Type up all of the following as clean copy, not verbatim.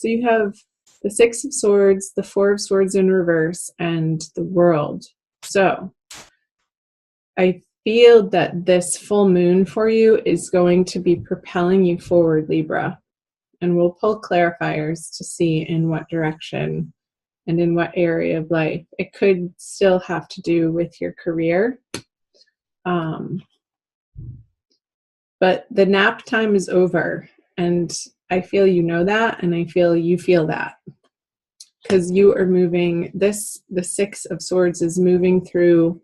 So you have the Six of Swords, the Four of Swords in reverse, and the World. So I feel that this full moon for you is going to be propelling you forward, Libra. And we'll pull clarifiers to see in what direction and in what area of life. It could still have to do with your career. But the nap time is over. And I feel you know that, and I feel you feel that. Because you are moving, the Six of Swords is moving through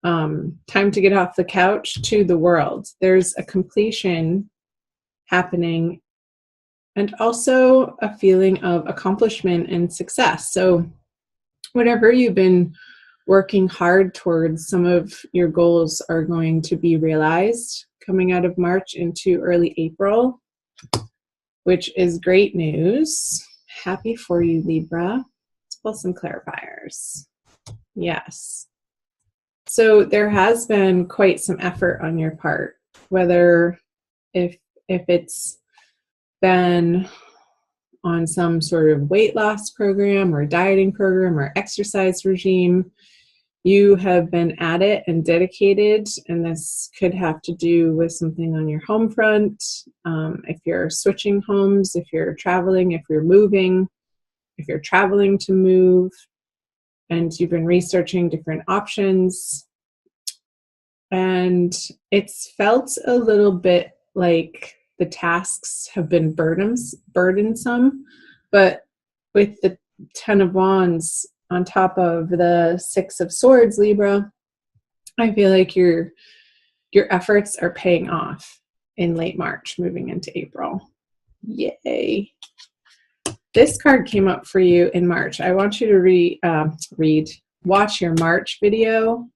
time to get off the couch to the world. There's a completion happening and also a feeling of accomplishment and success. So whatever you've been working hard towards, some of your goals are going to be realized coming out of March into early April, which is great news. Happy for you, Libra. Let's pull some clarifiers. Yes. So there has been quite some effort on your part, whether if it's been on some sort of weight loss program or dieting program or exercise regime, you have been at it and dedicated, and this could have to do with something on your home front. If you're switching homes, if you're traveling, if you're moving, if you're traveling to move, and you've been researching different options. And it's felt a little bit like the tasks have been burdensome, but with the Ten of Wands on top of the Six of Swords, Libra, I feel like your efforts are paying off in late March, moving into April. Yay. This card came up for you in March. I want you to watch your March video,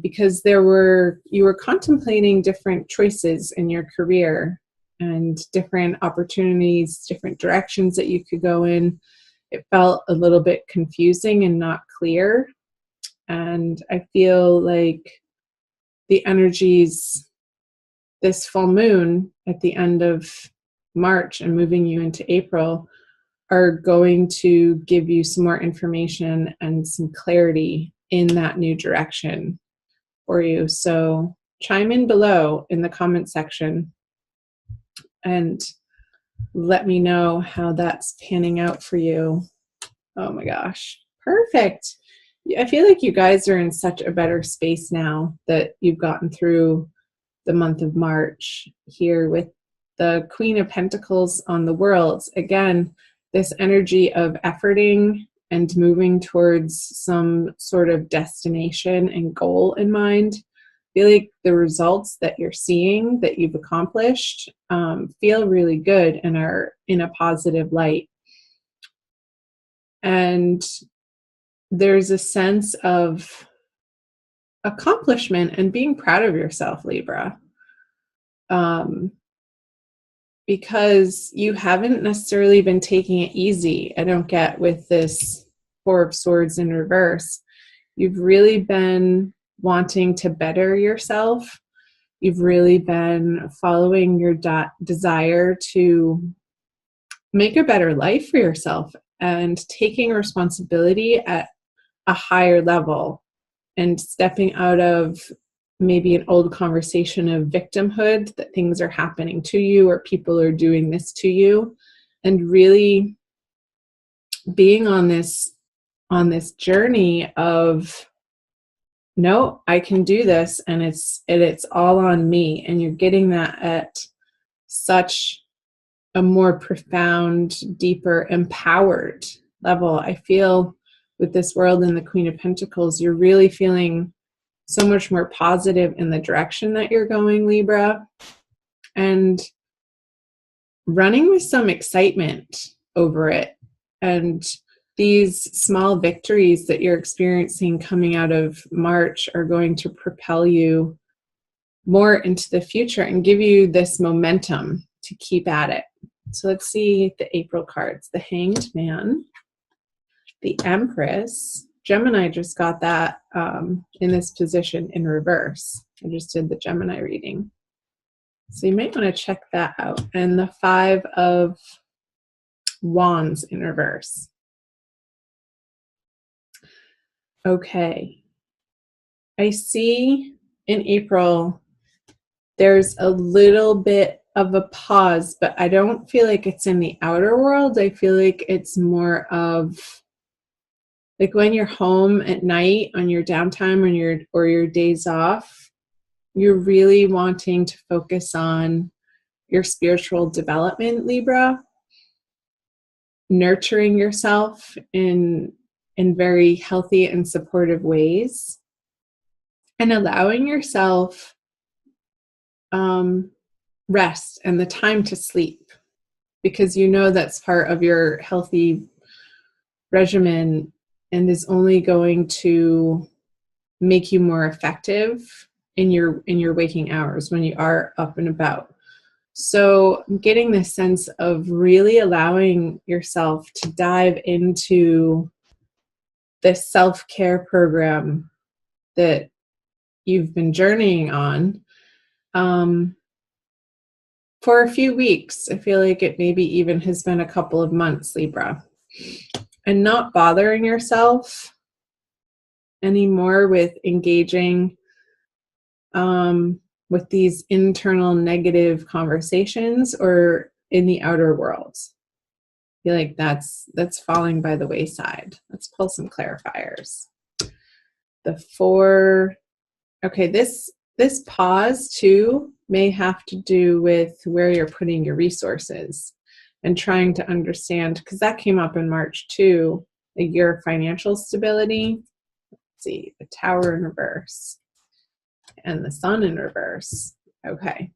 because you were contemplating different choices in your career and different opportunities, different directions that you could go in. It felt a little bit confusing and not clear. And I feel like the energies, this full moon at the end of March and moving you into April, are going to give you some more information and some clarity in that new direction for you. So chime in below in the comment section and let me know how that's panning out for you. Oh my gosh, perfect. I feel like you guys are in such a better space now that you've gotten through the month of March here with the Queen of Pentacles on the World. Again, this energy of efforting and moving towards some sort of destination and goal in mind. I feel like the results that you're seeing, that you've accomplished, feel really good and are in a positive light. And there's a sense of accomplishment and being proud of yourself, Libra. Because you haven't necessarily been taking it easy. I don't get with this Four of Swords in reverse. You've really been wanting to better yourself. You've really been following your desire to make a better life for yourself and taking responsibility at a higher level and stepping out of maybe an old conversation of victimhood, that things are happening to you or people are doing this to you, and really being on this journey of, no, I can do this, and it's all on me. And you're getting that at such a more profound, deeper, empowered level. I feel with this World and the Queen of Pentacles, you're really feeling so much more positive in the direction that you're going, Libra, and running with some excitement over it. And these small victories that you're experiencing coming out of March are going to propel you more into the future and give you this momentum to keep at it. So let's see the April cards. The Hanged Man, the Empress. Gemini just got that in this position in reverse. I just did the Gemini reading. So you might want to check that out. And the Five of Wands in reverse. Okay. I see in April there's a little bit of a pause, but I don't feel like it's in the outer world. I feel like it's more of like when you're home at night on your downtime or your days off, you're really wanting to focus on your spiritual development, Libra, nurturing yourself in very healthy and supportive ways, and allowing yourself rest and the time to sleep, because you know that's part of your healthy regimen and is only going to make you more effective in your waking hours when you are up and about. So I'm getting this sense of really allowing yourself to dive into this self-care program that you've been journeying on for a few weeks. I feel like it maybe even has been a couple of months, Libra. And not bothering yourself anymore with engaging with these internal negative conversations or in the outer world. I feel like that's falling by the wayside. Let's pull some clarifiers. The 4. Okay, this pause too may have to do with where you're putting your resources and trying to understand, because that came up in March too, like your financial stability. Let's see, the Tower in reverse and the Sun in reverse. Okay.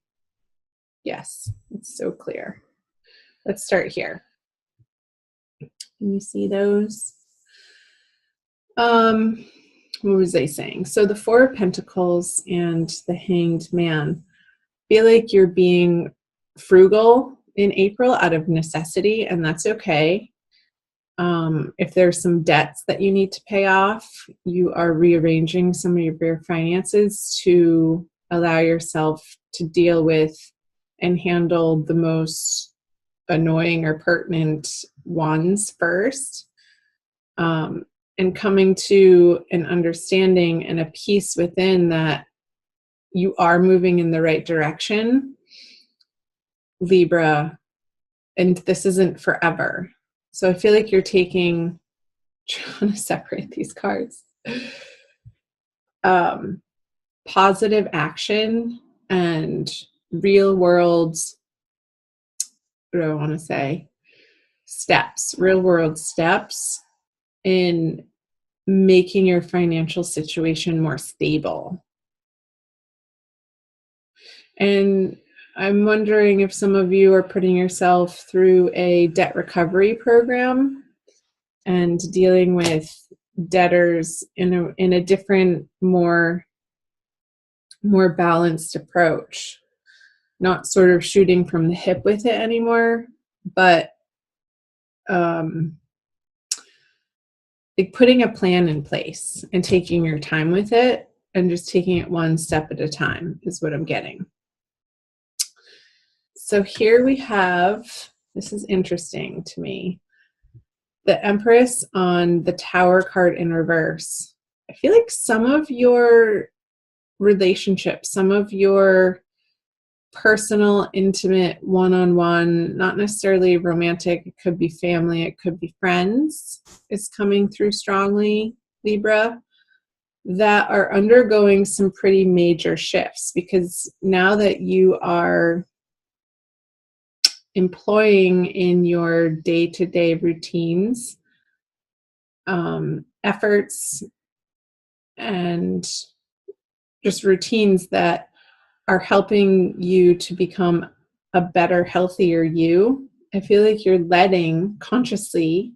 Yes, it's so clear. Let's start here. Can you see those? What was I saying? So the 4 of Pentacles and the Hanged Man. Feel like you're being frugal in April out of necessity, and that's okay. If there's some debts that you need to pay off, you are rearranging some of your finances to allow yourself to deal with and handle the most annoying or pertinent ones first. And coming to an understanding and a peace within that you are moving in the right direction, Libra, and this isn't forever. So I feel like you're trying to separate these cards, positive action and real world, what do I want to say, real world steps in making your financial situation more stable. And I'm wondering if some of you are putting yourself through a debt recovery program and dealing with debtors in a different, more balanced approach. Not sort of shooting from the hip with it anymore, but like putting a plan in place and taking your time with it and just taking it one step at a time is what I'm getting. So here we have, this is interesting to me, the Empress on the Tower card in reverse. I feel like some of your relationships, some of your personal, intimate, one-on-one, not necessarily romantic, it could be family, it could be friends, is coming through strongly, Libra, that are undergoing some pretty major shifts, because now that you are employing in your day-to-day routines, efforts, and just routines that are helping you to become a better, healthier you, I feel like you're letting consciously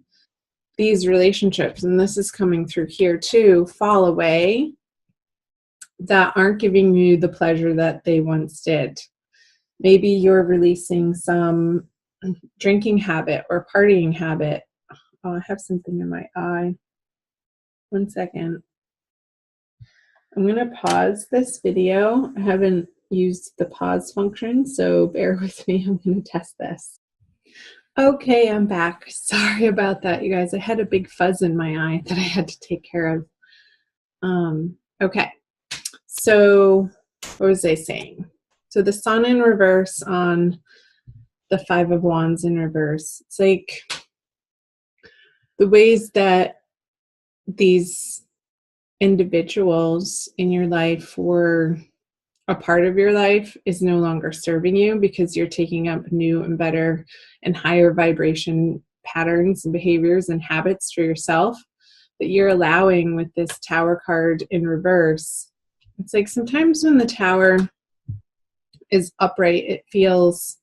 these relationships, and this is coming through here too, fall away, that aren't giving you the pleasure that they once did. Maybe you're releasing some drinking habit or partying habit. Oh, I have something in my eye. One second. I'm going to pause this video. I haven't used the pause function, so bear with me. I'm going to test this. Okay, I'm back. Sorry about that, you guys. I had a big fuzz in my eye that I had to take care of. Okay, so what was I saying? So the sun in reverse on the Five of Wands in reverse. It's like the ways that these individuals in your life were a part of your life is no longer serving you because you're taking up new and better and higher vibration patterns and behaviors and habits for yourself that you're allowing with this Tower card in reverse. It's like sometimes when the Tower is upright, it feels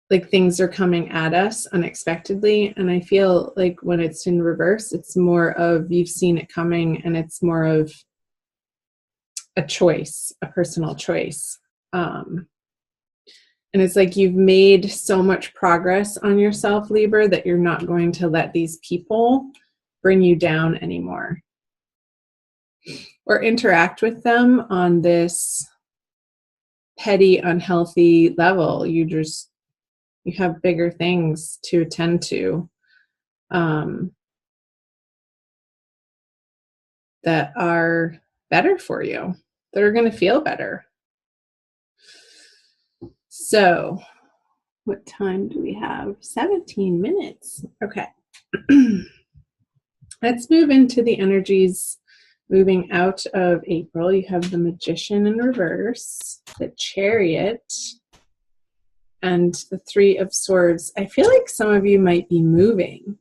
like things are coming at us unexpectedly. And I feel like when it's in reverse, it's more of you've seen it coming and it's more of a choice, a personal choice. And it's like you've made so much progress on yourself, Libra, that you're not going to let these people bring you down anymore or interact with them on this petty, unhealthy level. You have bigger things to attend to that are better for you, that are going to feel better. So what time do we have? 17 minutes. Okay. Let's move into the energies moving out of April. You have the Magician in reverse, the Chariot, and the Three of Swords. I feel like some of you might be moving,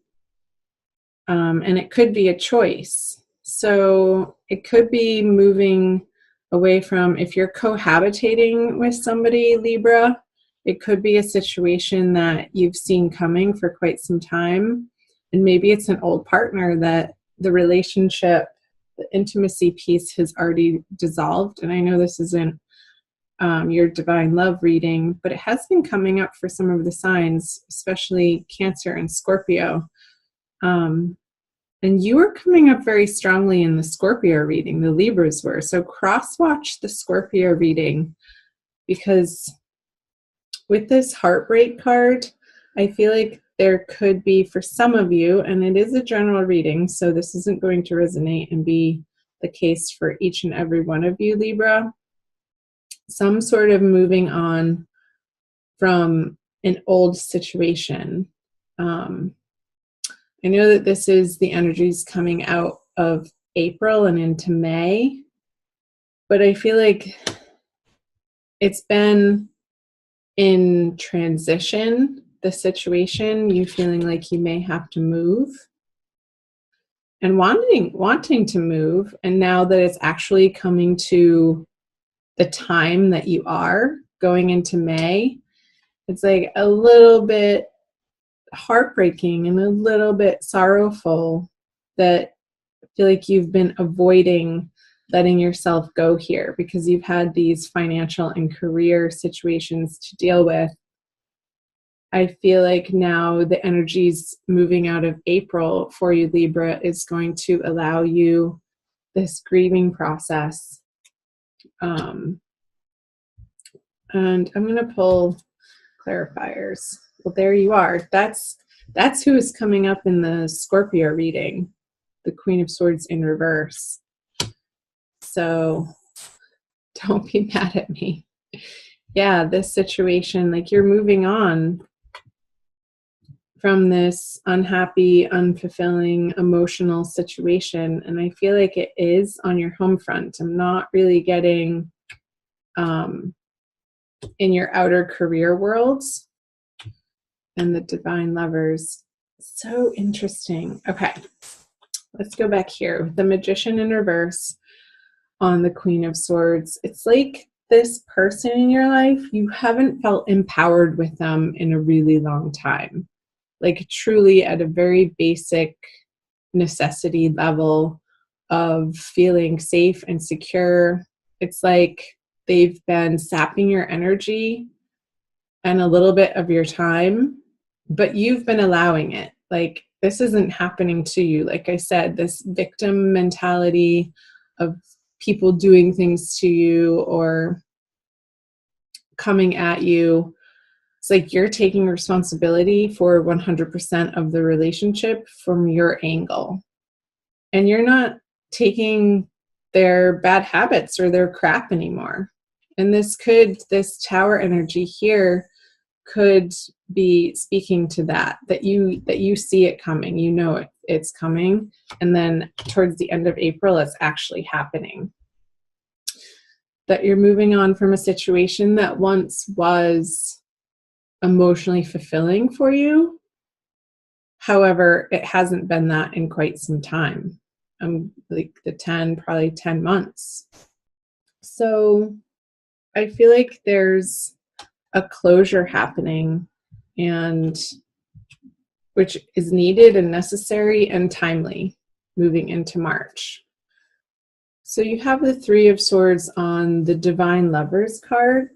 and it could be a choice. So it could be moving away from, if you're cohabitating with somebody, Libra, it could be a situation that you've seen coming for quite some time. And maybe it's an old partner that the relationship, the intimacy piece has already dissolved. And I know this isn't your divine love reading, but it has been coming up for some of the signs, especially Cancer and Scorpio. And you were coming up very strongly in the Scorpio reading, the Libras were. So cross-watch the Scorpio reading, because with this heartbreak card, I feel like there could be, for some of you, and it is a general reading, so this isn't going to resonate and be the case for each and every one of you, Libra, some sort of moving on from an old situation. I know that this is the energies coming out of April and into May, but I feel like it's been in transition, the situation, you feeling like you may have to move and wanting to move. And now that it's actually coming to the time that you are going into May, it's like a little bit heartbreaking and a little bit sorrowful that I feel like you've been avoiding letting yourself go here because you've had these financial and career situations to deal with. I feel like now the energies moving out of April for you, Libra, is going to allow you this grieving process. And I'm going to pull clarifiers. Well, there you are. That's who is coming up in the Scorpio reading, the Queen of Swords in reverse. So don't be mad at me. Yeah, this situation, like you're moving on from this unhappy, unfulfilling, emotional situation. And I feel like it is on your home front. I'm not really getting in your outer career worlds and the divine lovers. So interesting. Okay, let's go back here. The Magician in reverse on the Queen of Swords. It's like this person in your life, you haven't felt empowered with them in a really long time. Like truly at a very basic necessity level of feeling safe and secure. It's like they've been sapping your energy and a little bit of your time, but you've been allowing it. Like this isn't happening to you. Like I said, this victim mentality of people doing things to you or coming at you It's like you're taking responsibility for 100% of the relationship from your angle. And you're not taking their bad habits or their crap anymore. And this Tower energy here could be speaking to that you see it coming, you know it's coming, and then towards the end of April it's actually happening. That you're moving on from a situation that once was emotionally fulfilling for you. However, it hasn't been that in quite some time. Like probably 10 months. So I feel like there's a closure happening, and which is needed and necessary and timely moving into March. So you have the Three of Swords on the Divine Lovers card.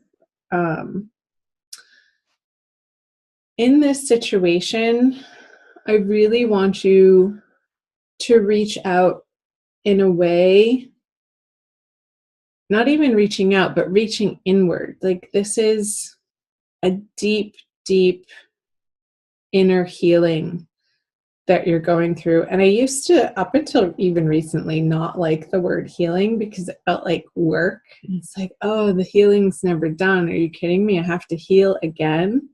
In this situation, I really want you to reach out in a way, not even reaching out, but reaching inward. Like this is a deep, deep inner healing that you're going through. And I used to, up until even recently, not like the word healing because it felt like work. And it's like, oh, the healing's never done. Are you kidding me? I have to heal again.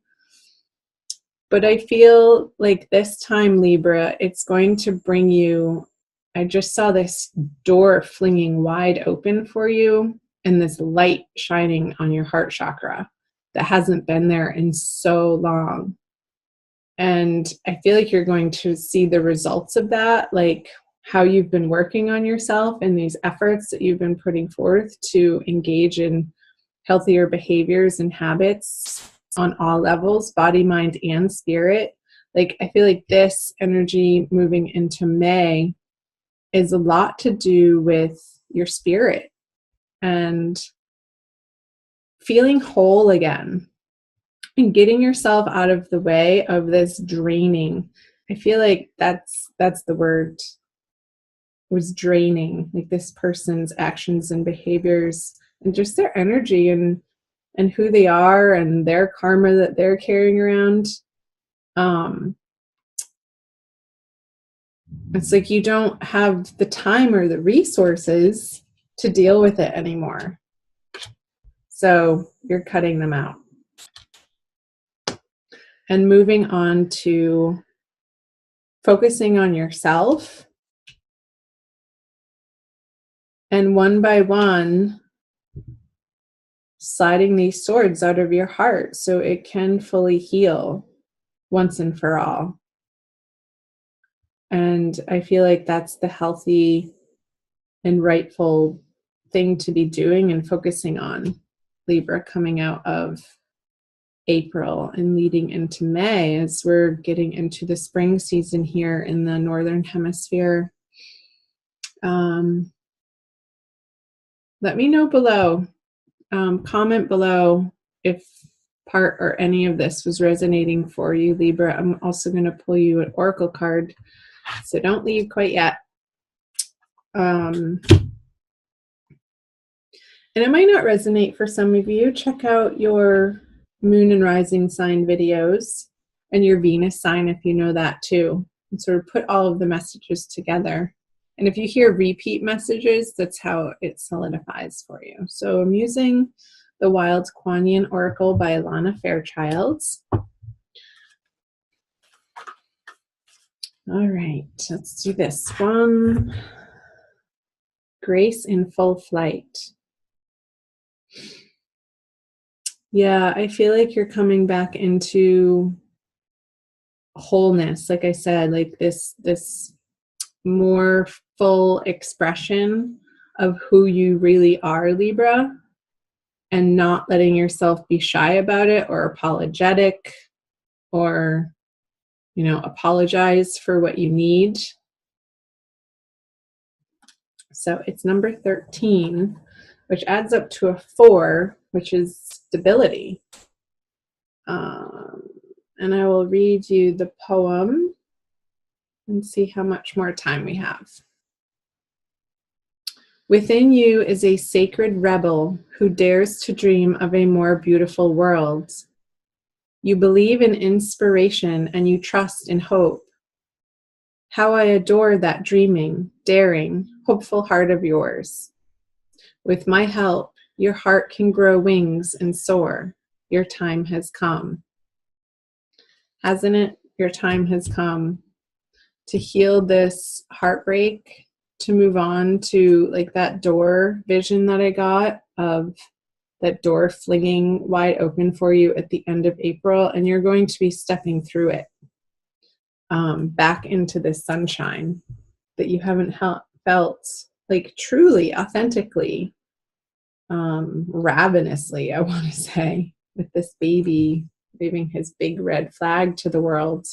But I feel like this time, Libra, it's going to bring you, I just saw this door flinging wide open for you and this light shining on your heart chakra that hasn't been there in so long. And I feel like you're going to see the results of that, like how you've been working on yourself and these efforts that you've been putting forth to engage in healthier behaviors and habits on all levels, body, mind, and spirit. Like, I feel like this energy moving into May is a lot to do with your spirit and feeling whole again and getting yourself out of the way of this draining. I feel like that's the word, was draining, like this person's actions and behaviors and just their energy and who they are and their karma that they're carrying around. It's like you don't have the time or the resources to deal with it anymore. So you're cutting them out. And moving on to focusing on yourself. And one by one, sliding these swords out of your heart so it can fully heal once and for all. And I feel like that's the healthy and rightful thing to be doing and focusing on, Libra, coming out of April and leading into May as we're getting into the spring season here in the Northern Hemisphere. Let me know below. Comment below if part or any of this was resonating for you, Libra. I'm also going to pull you an oracle card, so don't leave quite yet. And it might not resonate for some of you. Check out your moon and rising sign videos and your Venus sign if you know that too, and sort of put all of the messages together. And if you hear repeat messages, that's how it solidifies for you. So I'm using the Wild Kuan Yin Oracle by Alana Fairchild. All right, let's do this one. Grace in full flight. Yeah, I feel like you're coming back into wholeness. Like I said, like this more full expression of who you really are, Libra, and not letting yourself be shy about it or apologetic or, you know, apologize for what you need. So it's number 13, which adds up to a 4, which is stability. And I will read you the poem and see how much more time we have. Within you is a sacred rebel who dares to dream of a more beautiful world. You believe in inspiration and you trust in hope. How I adore that dreaming, daring, hopeful heart of yours. With my help, your heart can grow wings and soar. Your time has come. Hasn't it? Your time has come to heal this heartbreak, to move on to like that door vision that I got of that door flinging wide open for you at the end of April, and you're going to be stepping through it back into this sunshine that you haven't felt like truly, authentically, ravenously, I want to say, with this baby waving his big red flag to the world.